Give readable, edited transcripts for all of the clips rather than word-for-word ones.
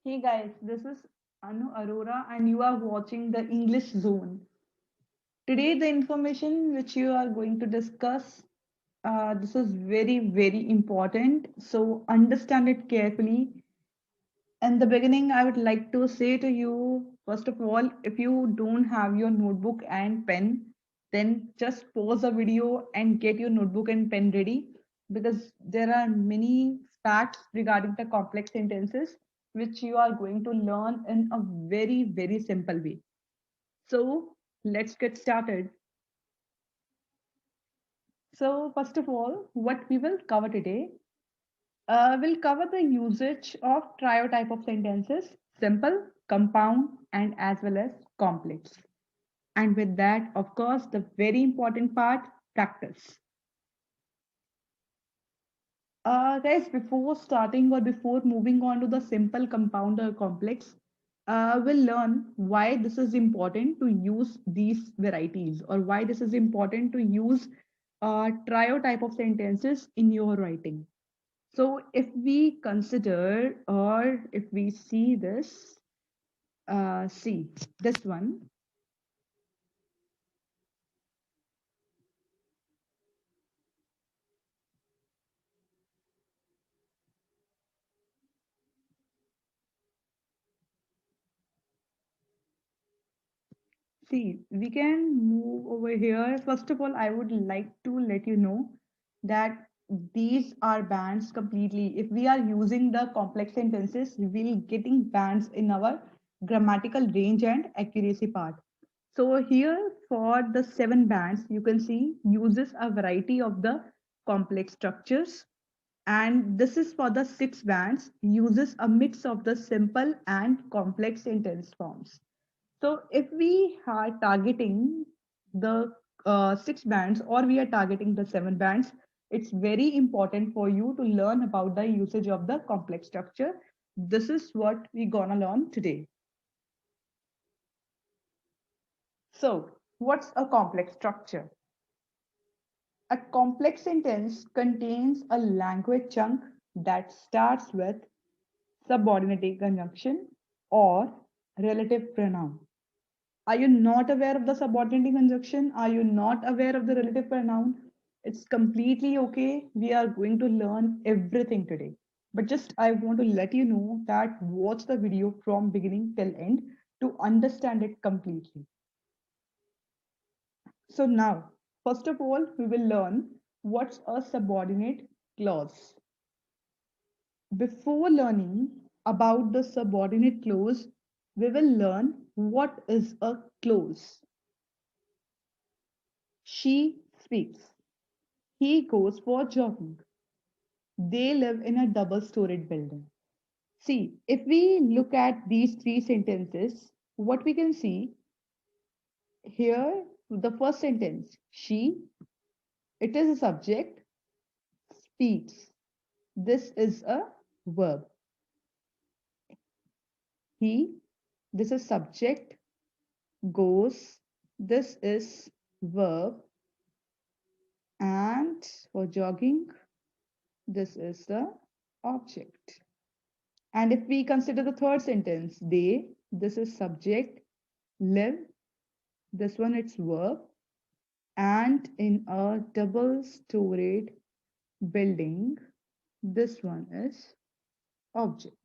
Hey guys, this is Anu Arora and you are watching the English Zone. Today, the information which you are going to discuss, this is very, very important. So understand it carefully. In the beginning, I would like to say to you, first of all, if you don't have your notebook and pen, then just pause the video and get your notebook and pen ready because there are many facts regarding the complex sentences which you are going to learn in a very, very simple way. So let's get started. So, first of all, what we will cover today, we'll cover the usage of trio type of sentences, simple, compound, and as well as complex. And with that, of course, the very important part, practice. Guys, before starting or before moving on to the simple, compound, or complex, we'll learn why this is important to use these varieties or why this is important to use trio type of sentences in your writing. So if we consider or if we see this, see this one. See, we can move over here. First of all, I would like to let you know that these are bands completely. If we are using the complex sentences, we'll getting bands in our grammatical range and accuracy part. So here for the 7 bands, you can see uses a variety of the complex structures. And this is for the 6 bands, uses a mix of the simple and complex sentence forms. So if we are targeting the 6 bands or we are targeting the 7 bands, it's very important for you to learn about the usage of the complex structure. This is what we're gonna learn today. So what's a complex structure? A complex sentence contains a language chunk that starts with subordinate conjunction or relative pronoun. Are you not aware of the subordinate conjunction? Are you not aware of the relative pronoun? It's completely okay. We are going to learn everything today. But just I want to let you know that watch the video from beginning till end to understand it completely. So now, first of all, we will learn what's a subordinate clause. Before learning about the subordinate clause, we will learn what is a clause. She speaks. He goes for jogging. They live in a double-storied building. See, if we look at these 3 sentences, what we can see here, the first sentence, she, it is a subject, speaks. This is a verb. He, this is subject, goes, this is verb, and for jogging, this is the object. And if we consider the third sentence, they, this is subject, live, this one it's verb, and in a double-storied building, this one is object.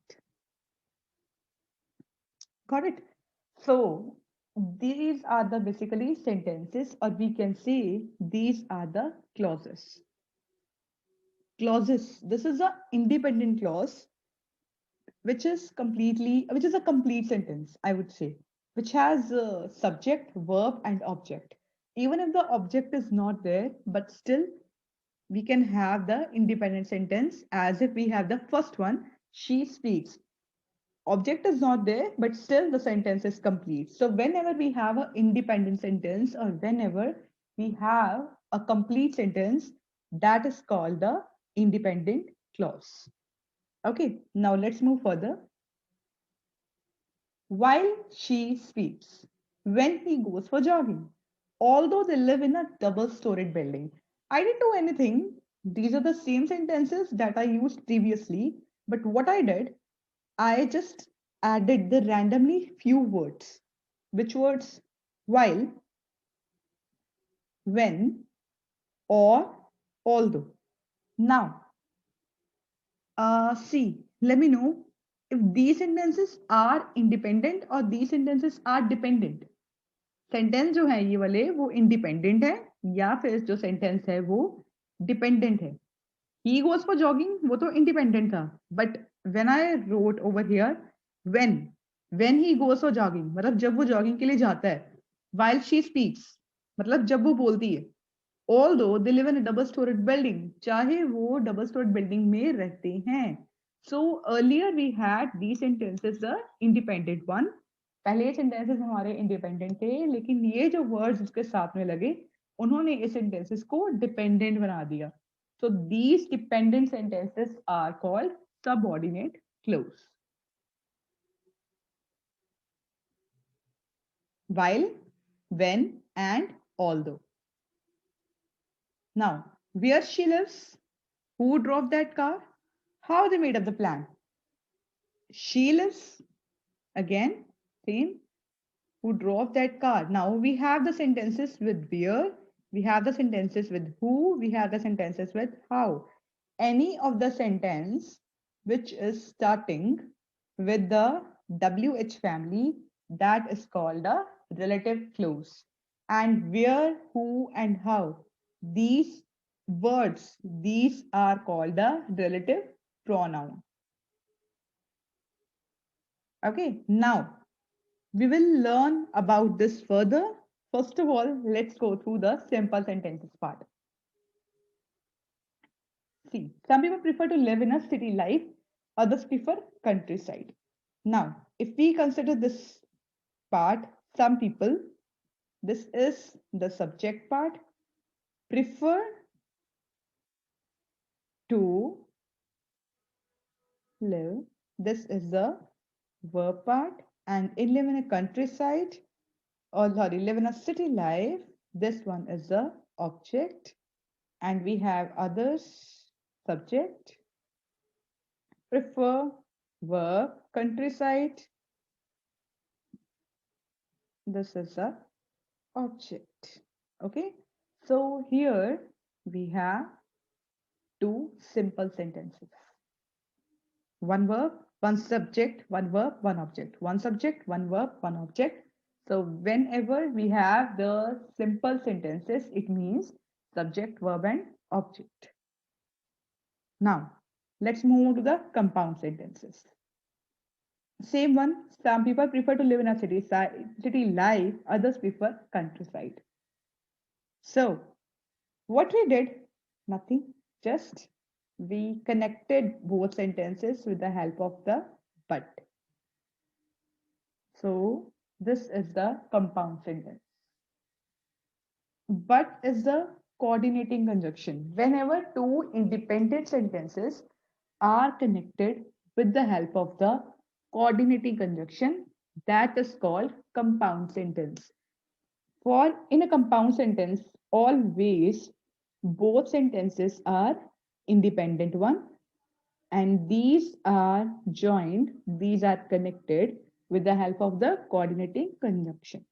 Got it? So these are the basically sentences, or we can say these are the clauses. Clauses. This is a independent clause which is a complete sentence, I would say, which has subject, verb, and object. Even if the object is not there, but still we can have the independent sentence as if we have the first one, she speaks. Object is not there, but still the sentence is complete. So whenever we have an independent sentence or whenever we have a complete sentence, that is called the independent clause. Okay, now let's move further. While she speaks, when he goes for jogging, although they live in a double-storied building. I didn't do anything. These are the same sentences that I used previously, but what I did, I just added the randomly few words. Which words? While, when, or, although. Now, see, let me know if these sentences are independent or these sentences are dependent. Sentence जो है ये वाले वो independent है या फिर जो sentence है वो डिपेंडेंट है. He goes for jogging, वो तो इंडिपेंडेंट था. But when I wrote over here when when he goes for jogging मतलब जब वो जॉगिंग के लिए जाता है. while she speaks मतलब जब वो बोलती है. although they live in a double storied building चाहे वो डबल स्टोर्ड बिल्डिंग में रहते हैं. So earlier we had these sentences the independent one. पहले ये sentences हमारे independent थे लेकिन ये जो words उसके साथ में लगे उन्होंने इस sentences को dependent बना दिया. So these dependent sentences are called subordinate clause. While, when, and although. Now, where she lives, who drove that car, how they made up the plan. She lives, again, same, who drove that car. Now we have the sentences with where, we have the sentences with who, we have the sentences with how. Any of the sentence which is starting with the WH family, that is called a relative clause. And where, who, and how, these words, these are called the relative pronoun. Okay, now we will learn about this further. First of all, let's go through the simple sentences part. See, some people prefer to live in a city life, others prefer countryside. Now, if we consider this part, some people, this is the subject part, prefer to live. This is the verb part, and in live in a countryside, or sorry, live in a city life. This one is the object, and we have others subject, prefer, verb, countryside. This is the object. Okay, so here we have two simple sentences. One verb, one subject, one verb, one object. One subject, one verb, one object. So whenever we have the simple sentences, it means subject, verb, and object. Now, let's move on to the compound sentences. Same one, some people prefer to live in a city life, others prefer countryside. So, what we did, nothing, just we connected both sentences with the help of the but. So, this is the compound sentence. But is the coordinating conjunction. Whenever two independent sentences are connected with the help of the coordinating conjunction, that is called compound sentence. For in a compound sentence, always both sentences are independent one and these are joined, these are connected with the help of the coordinating conjunction.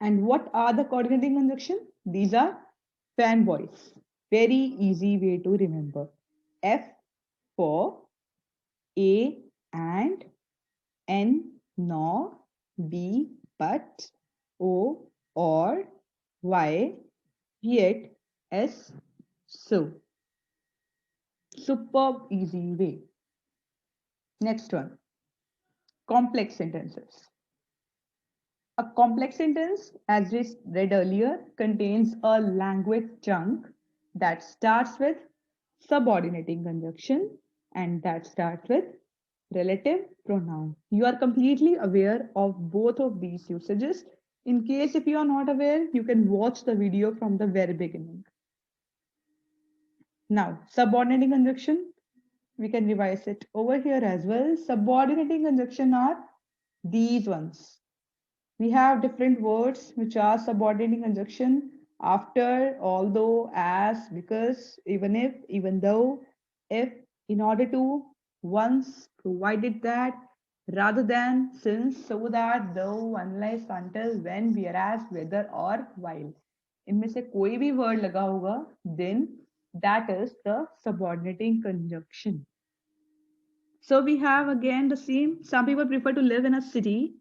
And what are the coordinating conjunction? These are fanboys. Very easy way to remember. F for A and, N nor, B but, O or, Y yet, S so. Superb easy way. Next one. Complex sentences. A complex sentence, as we read earlier, contains a language chunk that starts with subordinating conjunction and that starts with relative pronoun. You are completely aware of both of these usages. In case if you are not aware, you can watch the video from the very beginning. Now, subordinating conjunction, we can revise it over here as well. Subordinating conjunction are these ones. We have different words which are subordinating conjunction after, although, as, because, even if, even though, if, in order to, once, provided that, rather than since, so that, though, unless, until, when, whereas, whether or while. इनमें से कोई भी word लगा होगा, then that is the subordinating conjunction. So we have again the same. Some people prefer to live in a city,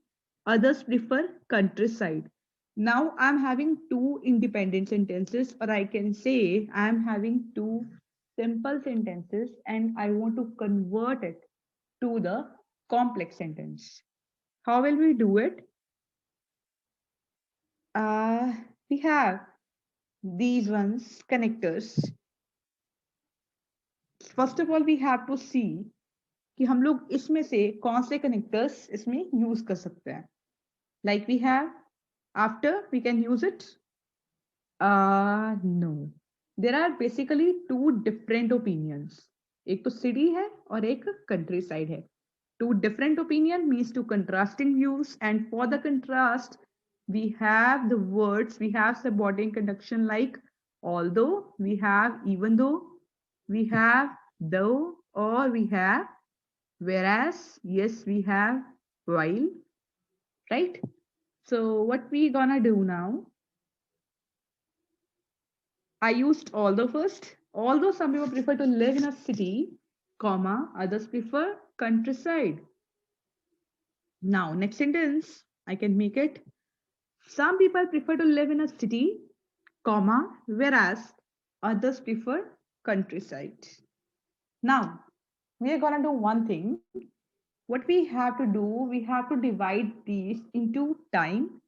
others prefer countryside. Now I'm having two independent sentences, or I can say I'm having two simple sentences, and I want to convert it to the complex sentence. How will we do it? Uh, we have these ones connectors. First of all, we have to see कि हम लोग इसमें से कौन से connectors इसमें use कर सकते हैं. Like we have after, we can use it. No. There are basically two different opinions. एक तो city है और एक countryside है. Two different opinion means two contrasting views, and for the contrast, we have the words, we have subordinate conjunction like although, we have even though, we have though, or we have whereas, yes, we have while, right? So what we gonna do now? I used although first. Although some people prefer to live in a city, comma, others prefer countryside. Now, next sentence, I can make it. Some people prefer to live in a city, comma, whereas others prefer countryside. Now, we are gonna do one thing. What we have to do, we have to divide these into time,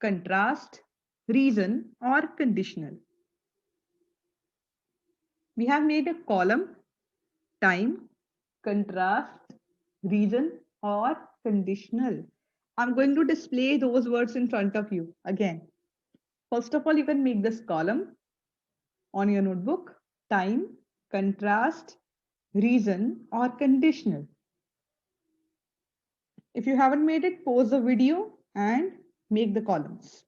contrast, reason, or conditional. We have made a column, time, contrast, reason, or conditional. I'm going to display those words in front of you again. First of all, you can make this column on your notebook, time, contrast, reason, or conditional. If you haven't made it, pause the video and make the columns.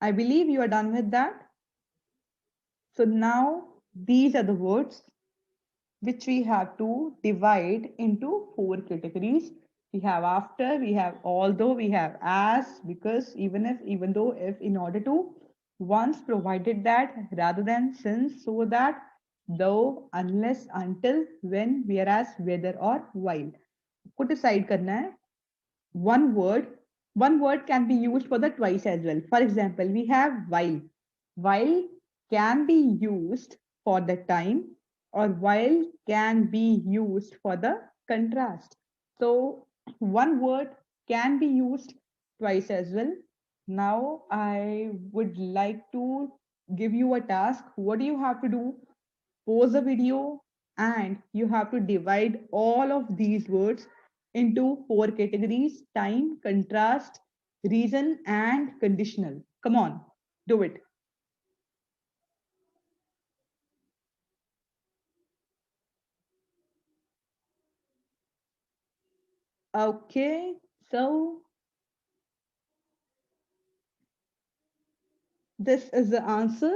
I believe you are done with that. So now these are the words which we have to divide into four categories. We have after, we have although, we have as, because, even if, even though, if, in order to, once, provided that, rather than, since, so that, though, unless, until, when, whereas, whether or while. को decide करना है. One word can be used for the twice as well. For example, we have while. While can be used for the time, or while can be used for the contrast. So one word can be used twice as well. Now I would like to give you a task. What do you have to do? Pause the video and you have to divide all of these words into four categories: time, contrast, reason, and conditional. Come on, do it. Okay, so this is the answer.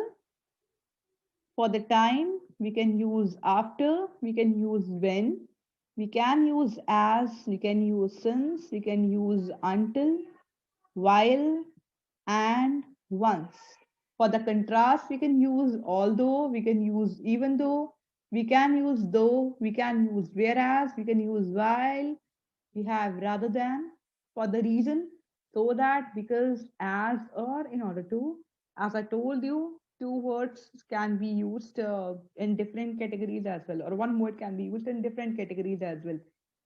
For the time, we can use after, we can use when, we can use as, we can use since, we can use until, while, and once. For the contrast, we can use although, we can use even though, we can use though, we can use whereas, we can use while, we have rather than. For the reason, so that, because, as, or in order to. As I told you, two words can be used in different categories as well, or one word can be used in different categories as well.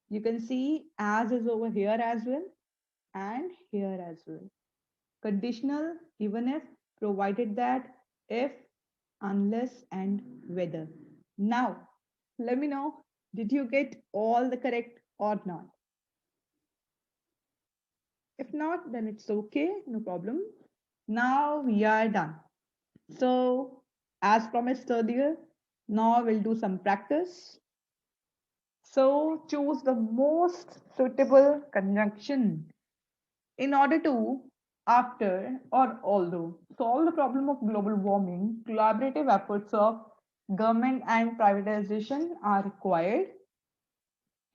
You can see as is over here as well and here as well. Conditional, even if, provided that, if, unless, and whether. Now, let me know, did you get all the correct or not? If not, then it's okay, no problem. Now we are done. So, as promised earlier, now we'll do some practice. So, choose the most suitable conjunction in order to, after, or although solve the problem of global warming. Collaborative efforts of government and privatization are required.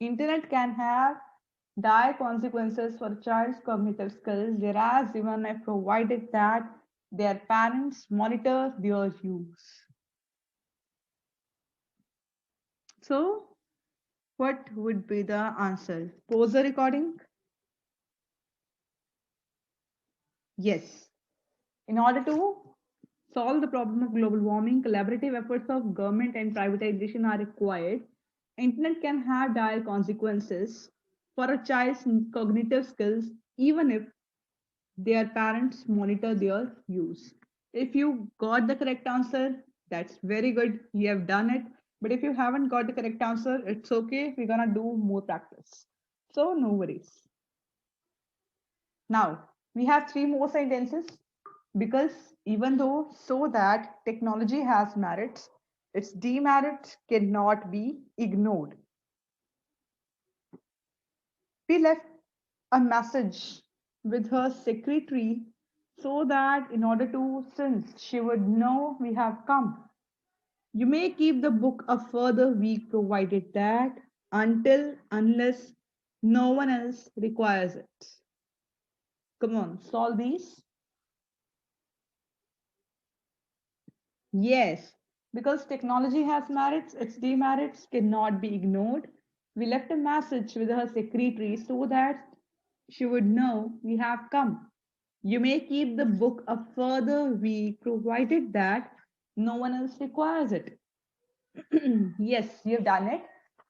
Internet can have dire consequences for a child's cognitive skills, whereas even if provided that their parents monitor their use. So, what would be the answer? Pause the recording? Yes. In order to solve the problem of global warming, collaborative efforts of government and privatization are required. Internet can have dire consequences for a child's cognitive skills, even if their parents monitor their use. If you got the correct answer, that's very good. You have done it. But if you haven't got the correct answer, it's okay. We're gonna do more practice. So no worries. Now we have three more sentences because even though so that technology has merits, its demerits cannot be ignored. We left a message with her secretary so that in order to, since she would know we have come. You may keep the book a further week provided that until unless no one else requires it. Come on, solve these. Yes, because technology has merits, its demerits cannot be ignored. We left a message with her secretary so that she would know we have come. You may keep the book a further week provided that no one else requires it. Yes, you've done it.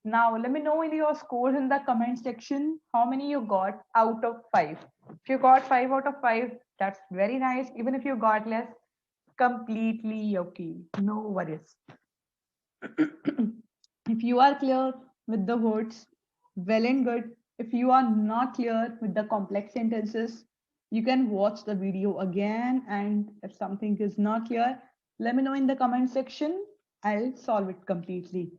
Now, let me know in your scores in the comment section how many you got out of 5. If you got 5 out of 5, that's very nice. Even if you got less, completely okay. No worries. If you are clear with the words, well and good. If you are not clear with the complex sentences, you can watch the video again. And if something is not clear, let me know in the comment section. I'll solve it completely.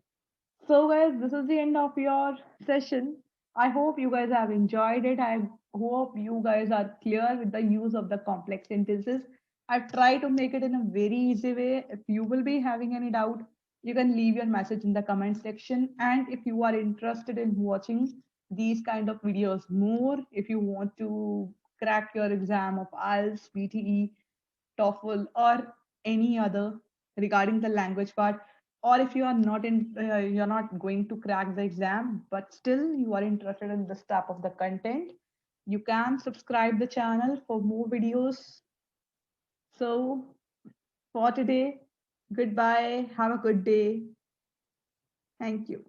So, guys, this is the end of your session. I hope you guys have enjoyed it. I hope you guys are clear with the use of the complex sentences. I've tried to make it in a very easy way. If you will be having any doubt, you can leave your message in the comment section. And if you are interested in watching these kind of videos more, if you want to crack your exam of IELTS, PTE, TOEFL, or any other regarding the language part, or if you are not in, you're not going to crack the exam, but still you are interested in this type of the content, you can subscribe the channel for more videos. So for today, goodbye. Have a good day. Thank you.